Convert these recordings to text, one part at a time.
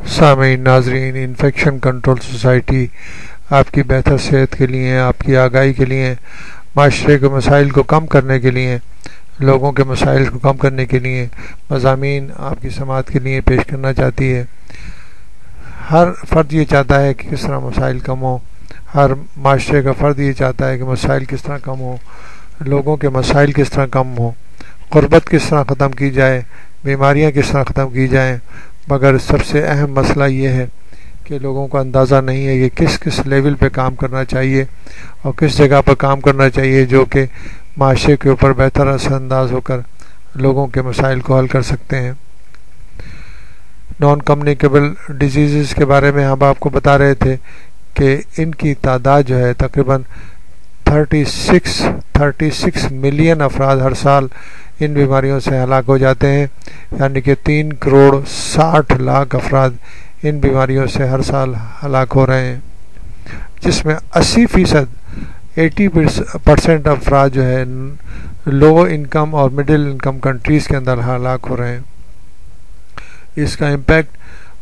سامعین ناظرین، infection control society آپ کی بہتر صحت کے لیے، آپ کی آگاہی کے لیے، معاشرے کے مسائل کو کم کرنے کے لیے، لوگوں کے مسائل کو کم کرنے کے لیے مضامین آپ کی سماعت کے لیے پیش کرنا چاہتی ہے۔ ہر فرد یہ چاہتا ہے کہ کس طرح مسائل کم ہوں، ہر معاشرے کا فرد یہ چاہتا ہے کہ مسائل کس طرح کم ہوں، لوگوں کے مسائل کس طرح کم ہوں، غربت کس طرح ختم کی جائے، بیماریاں کس طرح ختم کی جائیں۔ مگر سب سے اہم مسئلہ یہ ہے کہ لوگوں کو اندازہ نہیں ہے کہ کس کس لیول پہ کام کرنا چاہیے اور کس جگہ پر کام کرنا چاہیے جو کہ معاشرے کے اوپر بہتر اثر انداز ہو کر لوگوں کے مسائل کو حل کر سکتے ہیں۔ نان کمیونیکیبل ڈیزیزز کے بارے میں ہم آپ کو بتا رہے تھے کہ ان کی تعداد جو ہے تقریباً 36 ملین افراد ہر سال ان بیماریوں سے ہلاک ہو جاتے ہیں، یعنی کہ 3 کروڑ 60 لاکھ افراد ان بیماریوں سے ہر سال ہلاک ہو رہے ہیں، جس میں 80% افراد جو ہے لو انکم اور مڈل انکم کنٹریز کے اندر ہلاک ہو رہے ہیں۔ اس کا امپیکٹ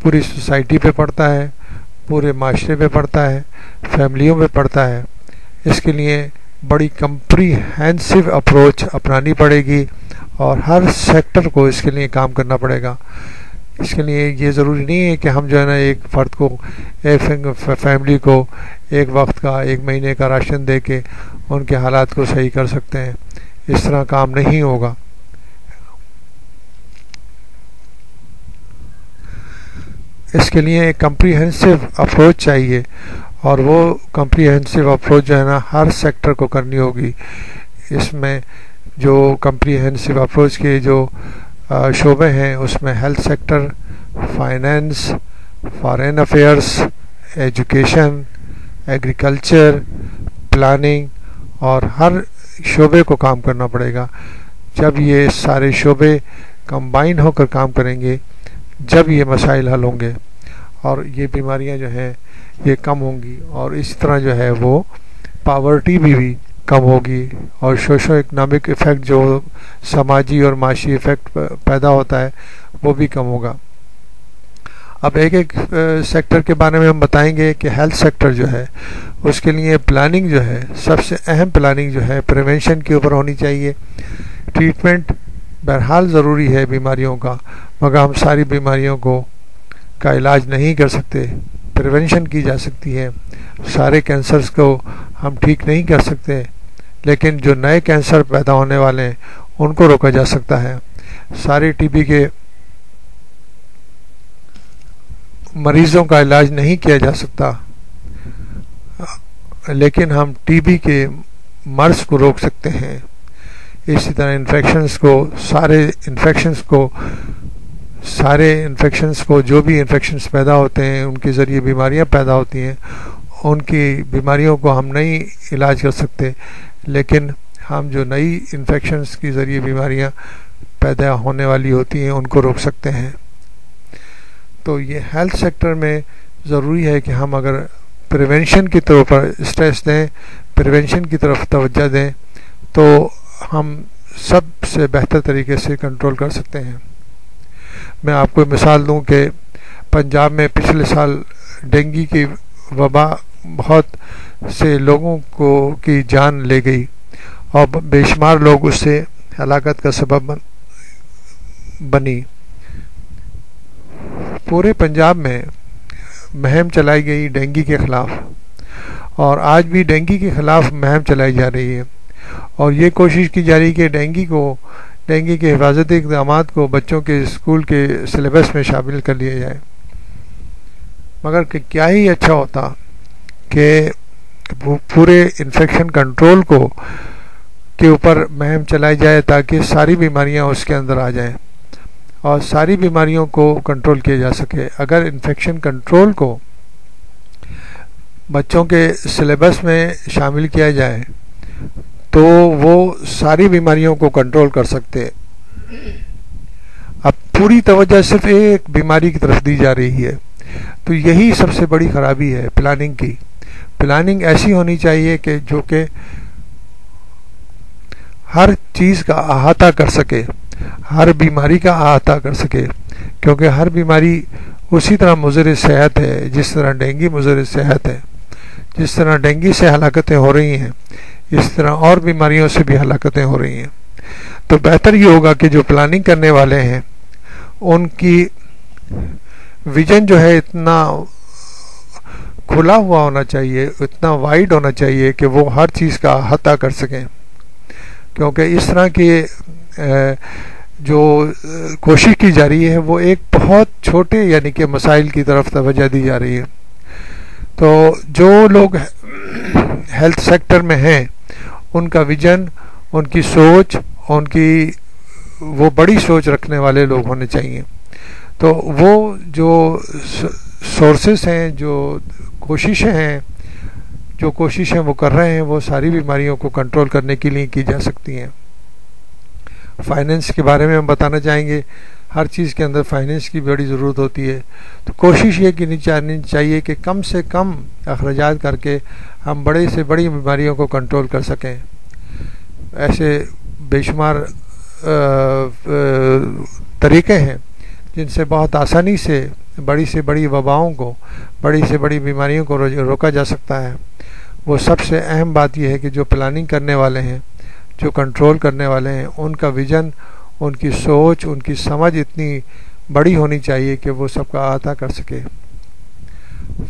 پوری سوسائٹی پہ پڑتا ہے، پورے معاشرے پہ پڑتا ہے، فیملیوں پہ پڑتا ہے۔ اس کے لیے بڑی کمپریہنسو اپروچ اپنانی پڑے گی اور ہر سیکٹر کو اس کے لیے کام کرنا پڑے گا۔ اس کے لیے یہ ضروری نہیں ہے کہ ہم جو ہے نا ایک فرد کو، ایک فیملی کو ایک وقت کا، ایک مہینے کا راشن دے کے ان کے حالات کو صحیح کر سکتے ہیں۔ اس طرح کام نہیں ہوگا۔ اس کے لیے ایک کمپریہنسو اپروچ چاہیے، اور وہ کمپریہنسو اپروچ جو ہے نا ہر سیکٹر کو کرنی ہوگی۔ اس میں جو کمپریہنسو اپروچ کے جو شعبے ہیں اس میں health sector, finance, foreign affairs, education, agriculture, planning, اور ہر شعبے کو کام کرنا پڑے گا۔ جب یہ سارے شعبے کمبائن ہو کر کام کریں گے، جب یہ مسائل حل ہوں گے اور یہ بیماریاں جو ہیں یہ کم ہوں گی، اور اس طرح جو ہے وہ پاورٹی بھی کم ہوگی، اور سوشو اکنامک ایفیکٹ جو سماجی اور معاشی ایفیکٹ پیدا ہوتا ہے وہ بھی کم ہوگا۔ اب ایک سیکٹر کے بارے میں ہم بتائیں گے کہ ہیلتھ سیکٹر جو ہے اس کے لیے پلاننگ جو ہے، سب سے اہم پلاننگ جو ہے پریونشن کے اوپر ہونی چاہیے۔ ٹریٹمنٹ بہرحال ضروری ہے بیماریوں کا، مگر ہم ساری بیماریوں کا علاج نہیں کر سکتے۔ پریونشن کی جا سکتی ہے، سارے کینسرز کو ہم ٹھیک نہیں کر سکتے، لیکن جو نئے کینسر پیدا ہونے والے ہیں ان کو روکا جا سکتا ہے۔ سارے ٹی بی کے مریضوں کا علاج نہیں کیا جا سکتا، لیکن ہم ٹی بی کے مرض کو روک سکتے ہیں۔ اسی طرح سارے انفیکشنز کو جو بھی انفیکشنز پیدا ہوتے ہیں ان کے ذریعے بیماریاں پیدا ہوتی ہیں، ان کی بیماریوں کو ہم نہیں علاج کر سکتے، لیکن ہم جو نئی انفیکشنز کے ذریعے بیماریاں پیدا ہونے والی ہوتی ہیں ان کو روک سکتے ہیں۔ تو یہ ہیلتھ سیکٹر میں ضروری ہے کہ ہم اگر پریونشن کی طرف اسٹریس دیں، پریونشن کی طرف توجہ دیں، تو ہم سب سے بہتر طریقے سے کنٹرول کر سکتے ہیں۔ میں آپ کو مثال دوں کہ پنجاب میں پچھلے سال ڈینگی کی وبا بہت سے لوگوں کی جان لے گئی، اور بے شمار لوگ اس سے ہلاکت کا سبب بنی۔ پورے پنجاب میں مہم چلائی گئی ڈینگی کے خلاف، اور آج بھی ڈینگی کے خلاف مہم چلائی جا رہی ہے، اور یہ کوشش کی جا رہی ہے کہ ڈینگی کے حفاظتی اقدامات کو بچوں کے اسکول کے سلیبس میں شامل کر لیا جائے۔ مگر کہ کیا ہی اچھا ہوتا کہ پورے انفیکشن کنٹرول کے اوپر مہم چلائی جائے تاکہ ساری بیماریاں اس کے اندر آ جائیں اور ساری بیماریوں کو کنٹرول کیا جا سکے۔ اگر انفیکشن کنٹرول کو بچوں کے سلیبس میں شامل کیا جائے تو وہ ساری بیماریوں کو کنٹرول کر سکتے۔ اب پوری توجہ صرف ایک بیماری کی طرف دی جا رہی ہے، تو یہی سب سے بڑی خرابی ہے پلاننگ کی۔ پلاننگ ایسی ہونی چاہیے کہ جو کہ ہر چیز کا احاطہ کر سکے، ہر بیماری کا احاطہ کر سکے، کیونکہ ہر بیماری اسی طرح مضر صحت ہے جس طرح ڈینگی مضر صحت ہے. جس طرح ڈینگی سے ہلاکتیں ہو رہی ہیں اس طرح اور بیماریوں سے بھی ہلاکتیں ہو رہی ہیں. تو بہتر یہ ہوگا کہ جو پلاننگ کرنے والے ہیں ان کی ویژن جو ہے اتنا کھلا ہوا ہونا چاہیے, اتنا وائڈ ہونا چاہیے کہ وہ ہر چیز کا احاطہ کر سکیں, کیونکہ اس طرح کی جو کوشش کی جا رہی ہے وہ ایک بہت چھوٹے یعنی کہ مسائل کی طرف توجہ دی جا رہی ہے. تو جو لوگ ہیلتھ سیکٹر میں ہیں ان کا ویژن, ان کی سوچ, ان کی وہ بڑی سوچ رکھنے والے لوگ ہونے چاہیے. تو وہ جو سورسز ہیں, جو کوششیں وہ کر رہے ہیں وہ ساری بیماریوں کو کنٹرول کرنے کے لیے کی جا سکتی ہیں. فائنینس کے بارے میں ہم بتانا چاہیں گے. ہر چیز کے اندر فائنینس کی بڑی ضرورت ہوتی ہے. تو کوشش یہ کرنی چاہیے کہ کم سے کم اخراجات کر کے ہم بڑے سے بڑی بیماریوں کو کنٹرول کر سکیں. ایسے بے شمار طریقے ہیں جن سے بہت آسانی سے بڑی وباؤں کو, بڑی سے بڑی بیماریوں کو روکا جا سکتا ہے. وہ سب سے اہم بات یہ ہے کہ جو پلاننگ کرنے والے ہیں, جو کنٹرول کرنے والے ہیں, ان کا ویژن, ان کی سوچ, ان کی سمجھ اتنی بڑی ہونی چاہیے کہ وہ سب کا احاطہ کر سکے.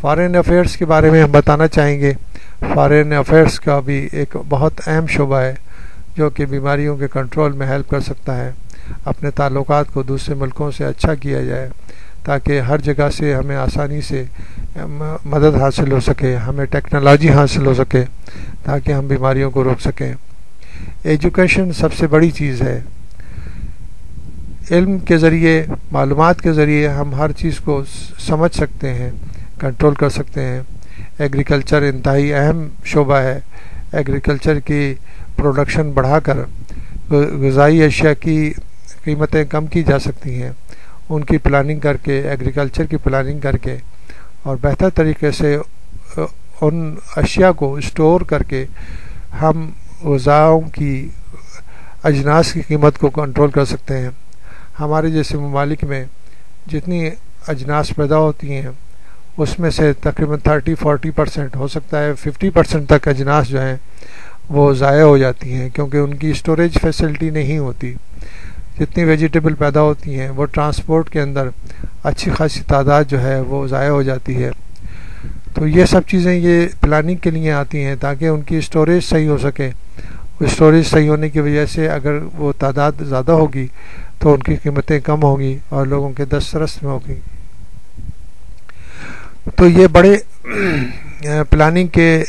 فارن افیئرس کے بارے میں ہم بتانا چاہیں گے. فارن افیئرس کا بھی ایک بہت اہم شعبہ ہے جو کہ بیماریوں کے کنٹرول میں ہیلپ کر سکتا ہے. اپنے تعلقات کو دوسرے ملکوں سے اچھا کیا جائے تاکہ ہر جگہ سے ہمیں آسانی سے مدد حاصل ہو سکے, ہمیں ٹیکنالوجی حاصل ہو سکے تاکہ ہم بیماریوں کو روک سکیں. ایجوکیشن سب سے بڑی چیز ہے. علم کے ذریعے, معلومات کے ذریعے ہم ہر چیز کو سمجھ سکتے ہیں, کنٹرول کر سکتے ہیں. ایگریکلچر انتہائی اہم شعبہ ہے. ایگریکلچر کی پروڈکشن بڑھا کر غذائی اشیاء کی قیمتیں کم کی جا سکتی ہیں. ان کی پلاننگ کر کے, ایگریکلچر کی پلاننگ کر کے اور بہتر طریقے سے ان اشیاء کو اسٹور کر کے ہم غذاؤں کی اجناس کی قیمت کو کنٹرول کر سکتے ہیں. ہمارے جیسے ممالک میں جتنی اجناس پیدا ہوتی ہیں اس میں سے تقریباً 30-40% ہو سکتا ہے 50% تک اجناس جو ہیں وہ ضائع ہو جاتی ہیں کیونکہ ان کی اسٹوریج فیسلٹی نہیں ہوتی. جتنی ویجیٹیبل پیدا ہوتی ہیں وہ ٹرانسپورٹ کے اندر اچھی خاصی تعداد جو ہے وہ ضائع ہو جاتی ہے. تو یہ سب چیزیں یہ پلاننگ کے لیے آتی ہیں تاکہ ان کی اسٹوریج صحیح ہو سکے. اسٹوریج صحیح ہونے کی وجہ سے اگر وہ تعداد زیادہ ہوگی تو ان کی قیمتیں کم ہوگی اور لوگوں کے دسترس میں ہوگی. تو یہ بڑے پلاننگ کے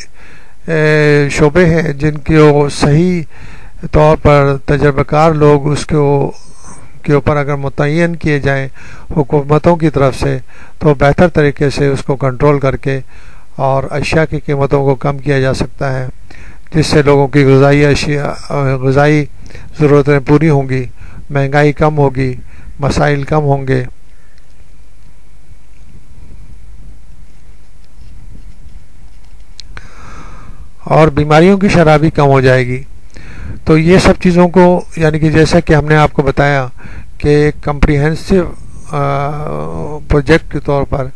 شعبے ہیں جن کو صحیح طور پر تجربہ کار لوگ اس کے اوپر اگر متعین کیے جائیں حکومتوں کی طرف سے تو بہتر طریقے سے اس کو کنٹرول کر کے اور اشیاء کی قیمتوں کو کم کیا جا سکتا ہے جس سے لوگوں کی غذائی ضرورتیں پوری ہوں گی, مہنگائی کم ہوگی, مسائل کم ہوں گے. اور بیماریوں کی شرح بھی کم ہو جائے گی. تو یہ سب چیزوں کو یعنی کہ جیسا کہ ہم نے آپ کو بتایا کہ ایک کمپریہنسو پروجیکٹ کے طور پر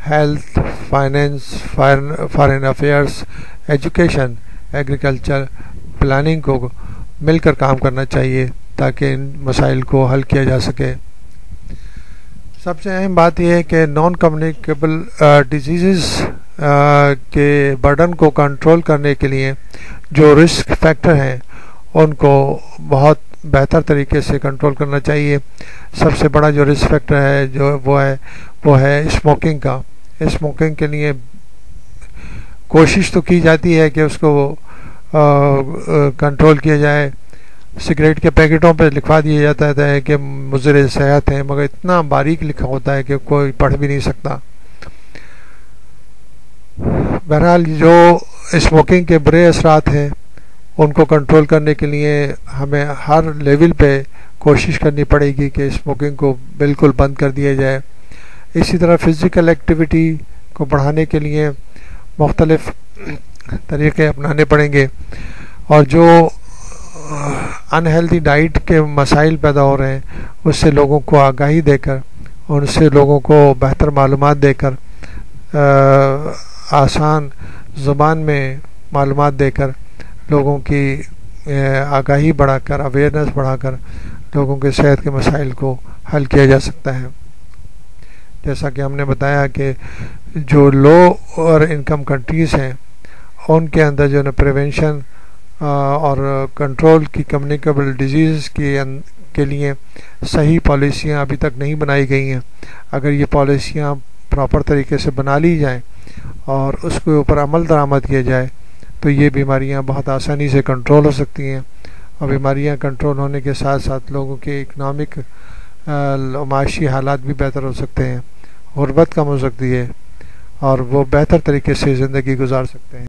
health, finance, foreign affairs, education, agriculture, planning کو مل کر کام کرنا چاہیے تاکہ ان مسائل کو حل کیا جا سکے. سب سے اہم بات یہ ہے کہ نان کمیونیکیبل ڈیزیزز کے برڈن کو کنٹرول کرنے کے لیے جو رسک فیکٹر ہیں ان کو بہت بہتر طریقے سے کنٹرول کرنا چاہیے. سب سے بڑا جو رسک فیکٹر ہے جو وہ ہے اسموکنگ کا. اسموکنگ کے لیے کوشش تو کی جاتی ہے کہ اس کو کنٹرول کیا جائے. سگریٹ کے پیکٹوں پہ لکھوا دیا جاتا ہے کہ مضر صحت ہیں, مگر اتنا باریک لکھا ہوتا ہے کہ کوئی پڑھ بھی نہیں سکتا. بہرحال جو اسموکنگ کے برے اثرات ہیں ان کو کنٹرول کرنے کے لیے ہمیں ہر لیول پہ کوشش کرنی پڑے گی کہ اسموکنگ کو بالکل بند کر دیا جائے. اسی طرح فزیکل ایکٹیویٹی کو بڑھانے کے لیے مختلف طریقے اپنانے پڑیں گے اور جو انہیلدی ڈائٹ کے مسائل پیدا ہو رہے ہیں اس سے لوگوں کو آگاہی دے کر ان سے لوگوں کو بہتر معلومات دے کر، آسان زبان میں معلومات دے کر، لوگوں کی آگاہی بڑھا کر، اویئرنیس بڑھا کر لوگوں کے صحت کے مسائل کو حل کیا جا سکتا ہے۔ جیسا کہ ہم نے بتایا کہ جو لو اور انکم کنٹریز ہیں ان کے اندر جو ہے پریونشن اور کنٹرول کی کمیونیکیبل ڈیزیز کے لیے صحیح پالیسیاں ابھی تک نہیں بنائی گئی ہیں۔ اگر یہ پالیسیاں پراپر طریقے سے بنا لی جائیں اور اس کے اوپر عمل درآمد کیا جائے تو یہ بیماریاں بہت آسانی سے کنٹرول ہو سکتی ہیں، اور بیماریاں کنٹرول ہونے کے ساتھ ساتھ لوگوں کے اکنامک معاشی حالات بھی بہتر ہو سکتے ہیں، غربت کم ہو سکتی ہے، اور وہ بہتر طریقے سے زندگی گزار سکتے ہیں۔